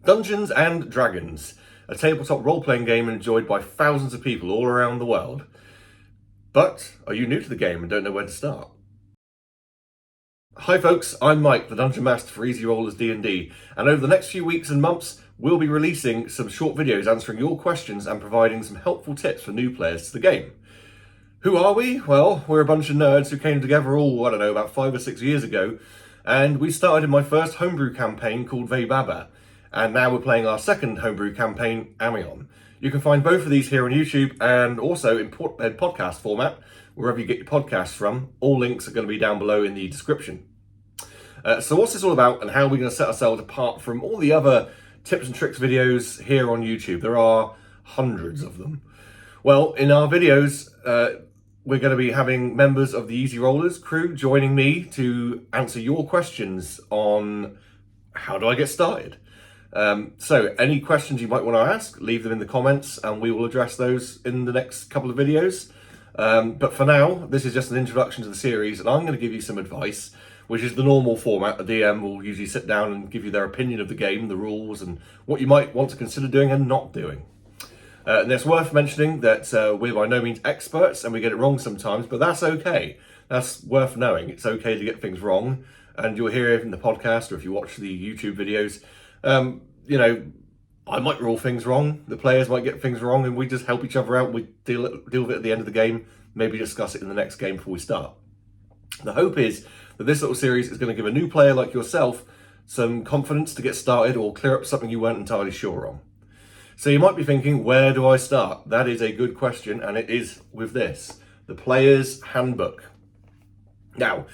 Dungeons and Dragons, a tabletop role-playing game enjoyed by thousands of people all around the world. But are you new to the game and don't know where to start? Hi folks, I'm Mike, the Dungeon Master for EasyRollers D&D, and over the next few weeks and months, we'll be releasing some short videos answering your questions and providing some helpful tips for new players to the game. Who are we? Well, we're a bunch of nerds who came together about 5 or 6 years ago, and we started in my first homebrew campaign called Baba, and now we're playing our second homebrew campaign, Amion. You can find both of these here on YouTube and also in podcast format, wherever you get your podcasts from. All links are going to be down below in the description. So what's this all about, and how are we going to set ourselves apart from all the other tips and tricks videos here on YouTube? There are hundreds of them. Well, in our videos, we're going to be having members of the EasyRollers crew joining me to answer your questions on how do I get started. So any questions you might want to ask, leave them in the comments and we will address those in the next couple of videos. But for now, this is just an introduction to the series, and I'm going to give you some advice, which is the normal format. The DM will usually sit down and give you their opinion of the game, the rules, and what you might want to consider doing and not doing. And it's worth mentioning that we're by no means experts and we get it wrong sometimes, but that's okay. That's worth knowing. It's okay to get things wrong, and you'll hear it in the podcast or if you watch the YouTube videos. I might rule things wrong, the players might get things wrong, and we just help each other out. We deal with it at the end of the game, maybe discuss it in the next game before we start. The hope is that this little series is going to give a new player like yourself some confidence to get started or clear up something you weren't entirely sure on. So you might be thinking, where do I start? That is a good question, and it is with this, the Player's Handbook. Now,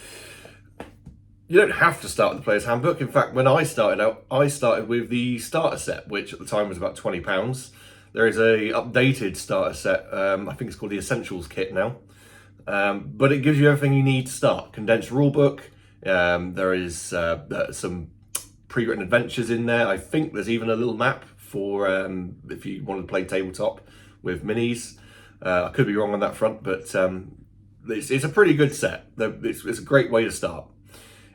you don't have to start with the Player's Handbook. In fact, when I started out, I started with the starter set, which at the time was about £20. There is a updated starter set, I think it's called the Essentials Kit now. But it gives you everything you need to start. Condensed rulebook, there is some pre-written adventures in there. I think there's even a little map for if you want to play tabletop with minis. I could be wrong on that front, but it's a pretty good set. It's a great way to start.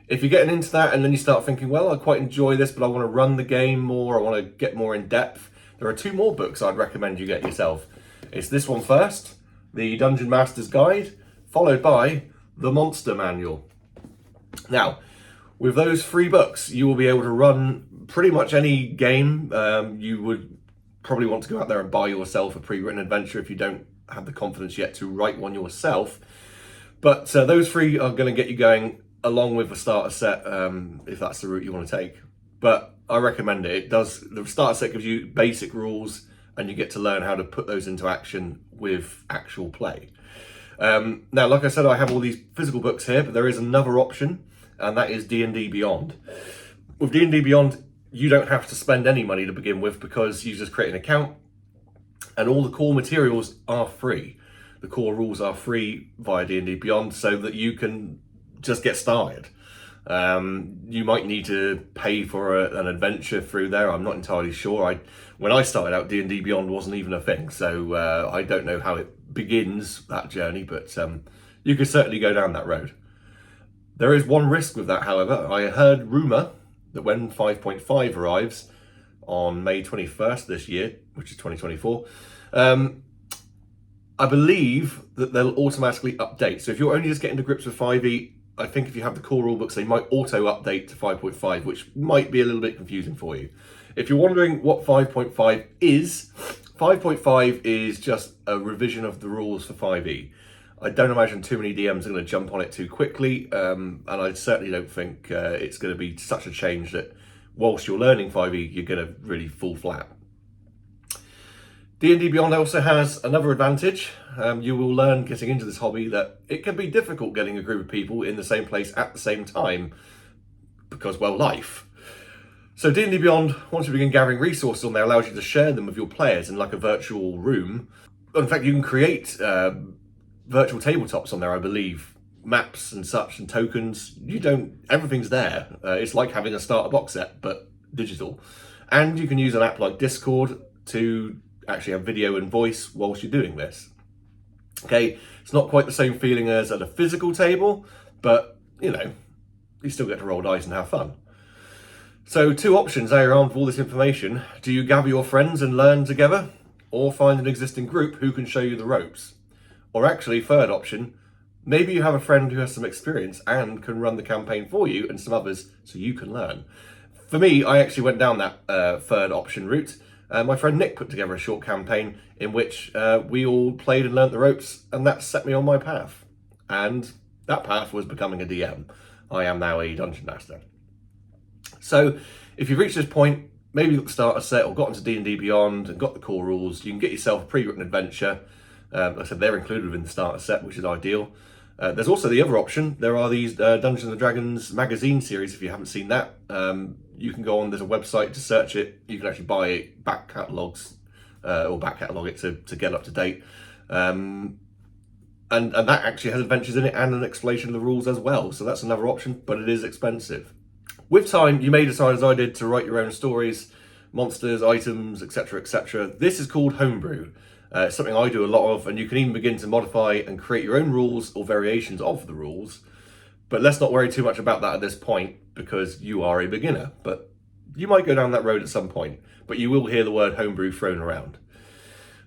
If you're getting into that and then you start thinking, well, I quite enjoy this, but I want to run the game more, I want to get more in depth, there are 2 more books I'd recommend you get yourself. It's this one first, the Dungeon Master's Guide, followed by the Monster Manual. Now, with those 3 books, you will be able to run pretty much any game. You would probably want to go out there and buy yourself a pre-written adventure if you don't have the confidence yet to write one yourself. But those 3 are going to get you going along with the starter set, if that's the route you want to take. But I recommend it. The starter set gives you basic rules and you get to learn how to put those into action with actual play. Now, like I said, I have all these physical books here, but there is another option, and that is D&D Beyond. With D&D Beyond, you don't have to spend any money to begin with because you just create an account and all the core materials are free. The core rules are free via D&D Beyond so that you can just get started. You might need to pay for an adventure through there. I'm not entirely sure. When I started out, D&D Beyond wasn't even a thing, so I don't know how it begins, that journey, but you could certainly go down that road. There is one risk with that, however. I heard rumour that when 5.5 arrives on May 21st this year, which is 2024, I believe that they'll automatically update. So if you're only just getting to grips with 5e, I think if you have the core rulebooks, they might auto-update to 5.5, which might be a little bit confusing for you. If you're wondering what 5.5 is, 5.5 is just a revision of the rules for 5e. I don't imagine too many DMs are going to jump on it too quickly, and I certainly don't think it's going to be such a change that whilst you're learning 5e, you're going to really fall flat. D&D Beyond also has another advantage. You will learn getting into this hobby that it can be difficult getting a group of people in the same place at the same time because, well, life. So D&D Beyond, once you begin gathering resources on there, allows you to share them with your players in like a virtual room. In fact, you can create virtual tabletops on there, I believe, maps and such and tokens. Everything's there. It's like having a starter box set, but digital. And you can use an app like Discord to actually have video and voice whilst you're doing this. Okay, it's not quite the same feeling as at a physical table, but you still get to roll dice and have fun. So 2 options now you're armed with all this information. Do you gather your friends and learn together? Or find an existing group who can show you the ropes? Or actually, third option, maybe you have a friend who has some experience and can run the campaign for you and some others so you can learn. For me, I actually went down that third option route. My friend Nick put together a short campaign in which we all played and learnt the ropes, and that set me on my path. And that path was becoming a DM. I am now a Dungeon Master. So if you've reached this point, maybe you've got the starter set or got into D&D Beyond and got the core rules, you can get yourself a pre-written adventure. Like I said, they're included within the starter set, which is ideal. There's also the other option. There are these Dungeons & Dragons magazine series, if you haven't seen that. You can go on, there's a website to search it. You can actually buy it, back catalogs, or back catalog it to get up to date. And that actually has adventures in it and an explanation of the rules as well. So that's another option, but it is expensive. With time, you may decide, as I did, to write your own stories, monsters, items, etc., etc. This is called homebrew. It's something I do a lot of, and you can even begin to modify and create your own rules or variations of the rules. But let's not worry too much about that at this point, because you are a beginner. But you might go down that road at some point, but you will hear the word homebrew thrown around.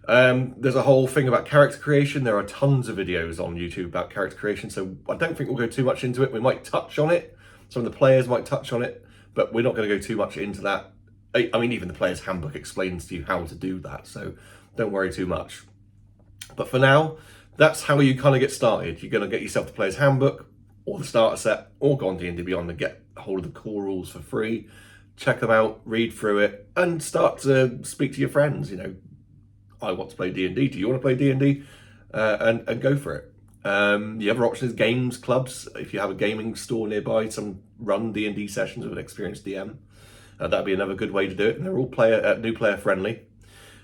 There's a whole thing about character creation. There are tons of videos on YouTube about character creation, so I don't think we'll go too much into it. We might touch on it. Some of the players might touch on it, but we're not going to go too much into that. I mean, even the player's handbook explains to you how to do that, so don't worry too much. But for now, that's how you kind of get started. You're going to get yourself the player's handbook or the starter set, or go on D&D Beyond and get hold of the core rules for free. Check them out, read through it, and start to speak to your friends. You know, I want to play D&D. Do you want to play D&D? And go for it. The other option is games clubs. If you have a gaming store nearby, some run D&D sessions with an experienced DM. That'd be another good way to do it. And they're all new player friendly.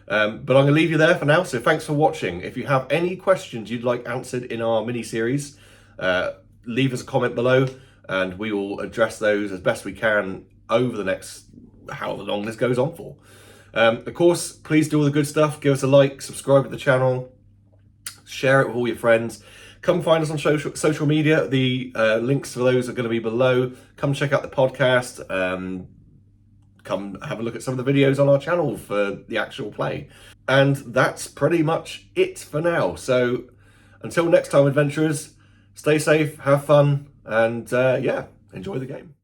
But I'm going to leave you there for now. So thanks for watching. If you have any questions you'd like answered in our mini-series, leave us a comment below and we will address those as best we can over the next however long this goes on for. Of course, please do all the good stuff. Give us a like, subscribe to the channel, share it with all your friends. Come find us on social media. The links for those are going to be below. Come check out the podcast. Come have a look at some of the videos on our channel for the actual play. And that's pretty much it for now. So until next time, adventurers, stay safe, have fun, and yeah, enjoy the game.